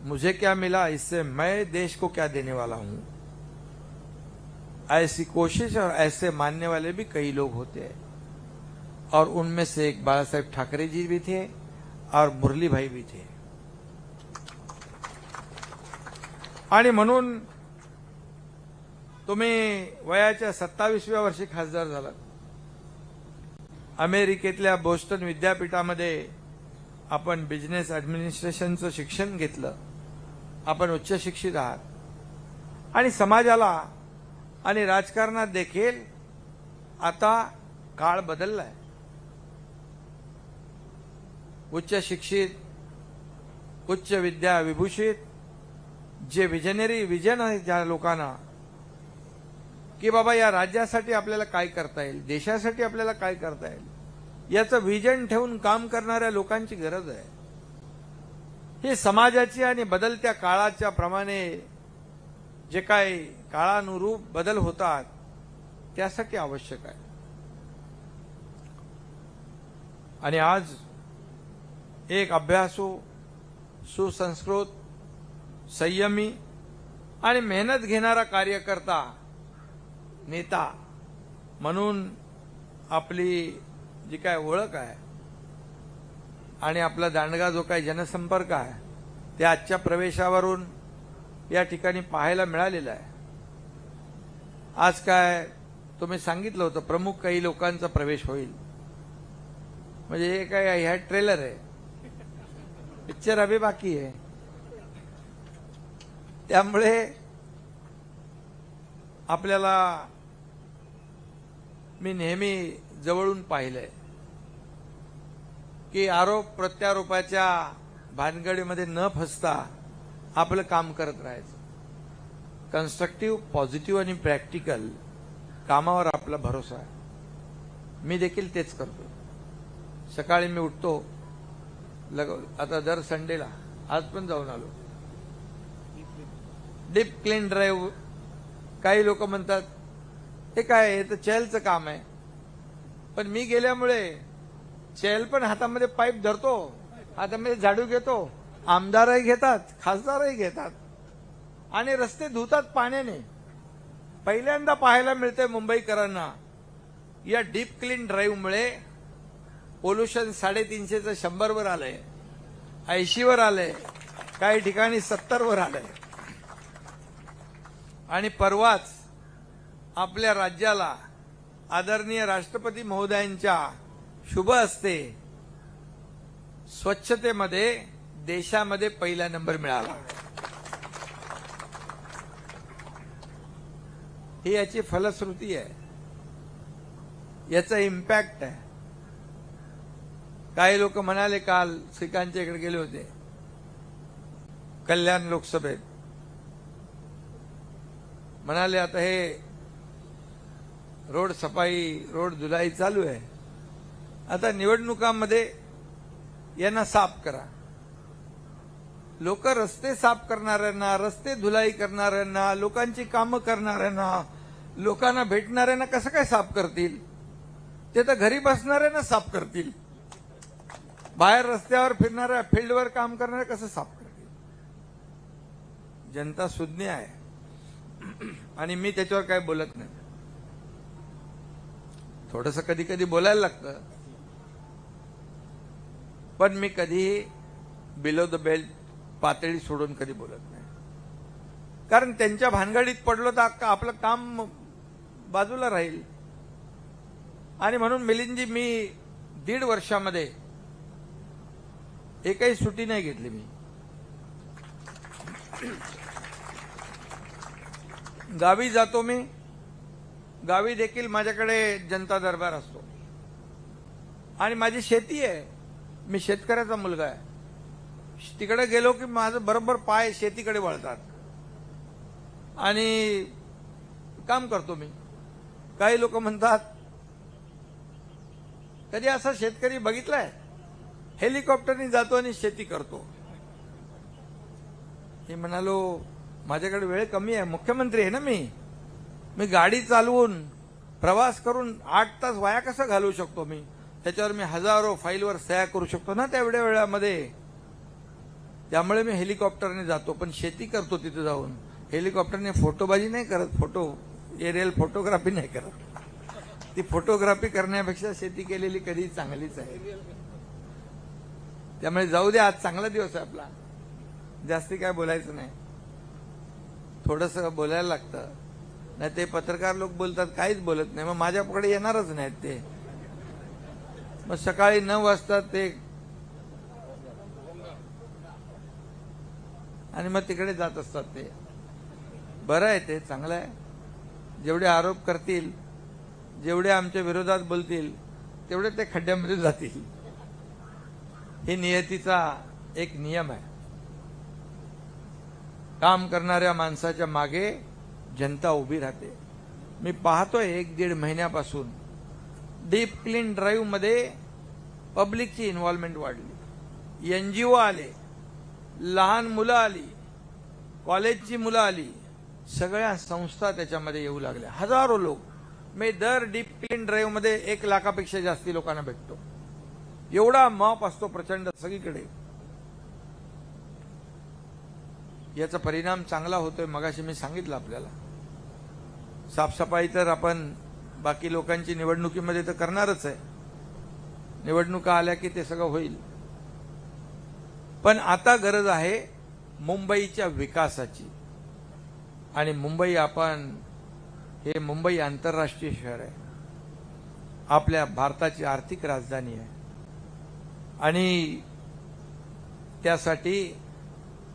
मुझे क्या मिला, इससे मैं देश को क्या देने वाला हूं, ऐसी कोशिश और ऐसे मानने वाले भी कई लोग होते हैं। और उनमें से एक बाला साहेब ठाकरे जी भी थे और मुरली भाई भी थे। आणि म्हणून तुम्ही वयाच्या 27व्या वर्षी खासदार झालात। अमेरिकेतल्या बोस्टन विद्यापीठामध्ये आपण बिझनेस ॲडमिनिस्ट्रेशनचं शिक्षण घेतलं। आपण उच्च शिक्षित आहात आणि समाजाला आणि राजकारणात देखील आता काळ बदललाय। उच्च शिक्षित, उच्च विद्या विभूषित जे विजनरी विजन आहे ज्या लोकांना की बाबा या राज्यासाठी आपल्याला काय करता येईल, देशासाठी आपल्याला काय करता येईल याचं विजन ठेवून काम करणाऱ्या लोकांची गरज आहे। ही समाजाची आणि बदलत्या काळाच्या प्रमाणे जे काही काळानुरूप बदल होतात त्यासाठी आवश्यक आहे। आणि आज एक अभ्यासू, सुसंस्कृत, संयमी आणि मेहनत घेणारा कार्यकर्ता, नेता म्हणून आपली जी काय ओळख आहे आणि आपला दांडगा जो काही जनसंपर्क आहे त्या आजच्या प्रवेशावरून या ठिकाणी पाहायला मिळालेला आहे। आज काय तुम्ही सांगितलं होतं प्रमुख काही लोकांचा प्रवेश होईल, म्हणजे हे काय ह्या ट्रेलर आहे, पिक्चर अभी बाकी आहे। त्यामुळे आपल्याला मी नेहमी जवळून पाहिलंय की आरोप प्रत्यारोपाच्या भानगडीमध्ये न फसता आपलं काम करत राहायचं। कन्स्ट्रक्टिव्ह, पॉझिटिव्ह आणि प्रॅक्टिकल कामावर आपला भरोसा आहे। मी देखील तेच करतो। सकाळी मी उठतो, आता दर संडेला, आज पण जाऊन आलो, डीप क्लीन ड्राईव्ह। काही लोक म्हणतात हे काय, हे तर चेलचं काम आहे, पण मी गेल्यामुळे चेल पण हातामध्ये पाईप धरतो, हातामध्ये झाडू घेतो, आमदारही घेतात, खासदारही घेतात आणि रस्ते धुतात पाण्याने। पहिल्यांदा पाहायला मिळते मुंबईकरांना या डीप क्लीन ड्राईव्हमुळे पोल्युशन 350चं 100 वर आलंय, 80 वर आलंय, काही ठिकाणी 70 वर आलंय। आणि परवाच आपल्या राज्याला आदरणीय राष्ट्रपती महोदयांच्या शुभ हस्ते स्वच्छतेमध्ये देशामध्ये पहिला नंबर मिळाला। ही याची फलश्रुती आहे, याचा इम्पॅक्ट आहे। काही लोक म्हणाले, काल श्रीकांतच्या इकडे गेले होते कल्याण लोकसभेत, म्हणाले आता हे रोड सफाई, रोड धुलाई चालू आहे, आता निवडणुकांमध्ये यांना साफ करा। लोक रस्ते साफ करणाऱ्यांना, रस्ते धुलाई करणाऱ्यांना, लोकांची कामं करणाऱ्यांना, लोकांना भेटणाऱ्यांना कसं काय साफ करतील? ते तर घरी बसणाऱ्यांना साफ करतील, बाहेर रस्त्यावर फिरणाऱ्या, फील्डवर काम करणाऱ्या कसं साफ करतील? जनता सुज्ञ आहे आणि मी त्याच्यावर काय बोलत नाही। थोडंसं कधी कधी बोलायला लागतं, पण मी कधीही बिलो द बेल्ट पातळी सोडून कधी बोलत नाही, कारण त्यांच्या भानगडीत पडलो तर आपलं काम बाजूला राहील। आणि म्हणून मिलिंदजी, मी 1.5 वर्षामध्ये एकही सुट्टी नाही घेतली। मी गावी जातो, मी गावी देखील माझ्याकडे जनता दरबार असतो आणि माझी शेती आहे, मी शेतकऱ्याचा मुलगा आहे। तिकडे गेलो की माझं बरोबर पाय शेतीकडे वळतात आणि काम करतो मी। काही लोक म्हणतात, कधी असा शेतकरी बघितलाय हेलिकॉप्टरने जातो आणि शेती करतो? मी म्हणालो, माझ्याकडे वेळ कमी आहे, मुख्यमंत्री आहे ना मी गाडी चालवून प्रवास करून 8 तास वाया कसं घालवू शकतो? मी त्याच्यावर मी हजारो फाईलवर सह्या करू शकतो ना तेवढ्या वेळामध्ये। त्यामुळे मी हेलिकॉप्टरने जातो, पण शेती करतो तिथे जाऊन. हेलिकॉप्टरने फोटोबाजी नाही करत, एरियल फोटोग्राफी नाही करत. ती फोटोग्राफी करण्यापेक्षा शेती केलेली कधी चांगलीच आहे. त्यामुळे जाऊ दे, आज चांगला दिवस आहे आपला, जास्ती काय बोलायचं नाही. थोडस बोलायला लागतं, नाही ते पत्रकार लोक बोलतात काहीच बोलत नाही, मग माझ्याकडे येणारच नाहीत ते. मग सकाळी 9 वाजता ते आणि मग तिकडे जात असतात. ते बरं आहे, ते चांगलं आहे. जेवढे आरोप करतील, जेवढे आमच्या विरोधात बोलतील, तेवढे ते खड्ड्यामध्ये जातील. हे नियतीचा एक नियम आहे. काम करणाऱ्या माणसाच्या मागे जनता उभी राहते. मी पाहतोय 1-1.5 महिन्यापासून डीप क्लीन ड्राईव्ह मध्ये पब्लिकची इन्व्हॉल्वमेंट वाढली. एनजीओ आले, लहान मुलं आली, कॉलेजची मुलं आली, सगळ्या संस्था त्याच्यामध्ये येऊ लागल्या. हजारो लोक. मी दर डीप क्लीन ड्राईव्ह मध्ये 1 लाखापेक्षा जास्ती लोकांना भेटतो. एवढा मॉप असतो प्रचंड सगळीकडे. याचा परिणाम चांगला होतोय. मगाशी मी सांगितलं आपल्याला. साफसफाई तर आपण बाकी लोकांची निवडणुकीमध्ये तर करणारच आहे. निवडणुका आल्या की ते सगळं होईल. पण आता गरज आहे मुंबईच्या विकासाची. आणि मुंबई हे मुंबई आंतरराष्ट्रीय शहर आहे. आपल्या भारताची आर्थिक राजधानी आहे. आणि त्यासाठी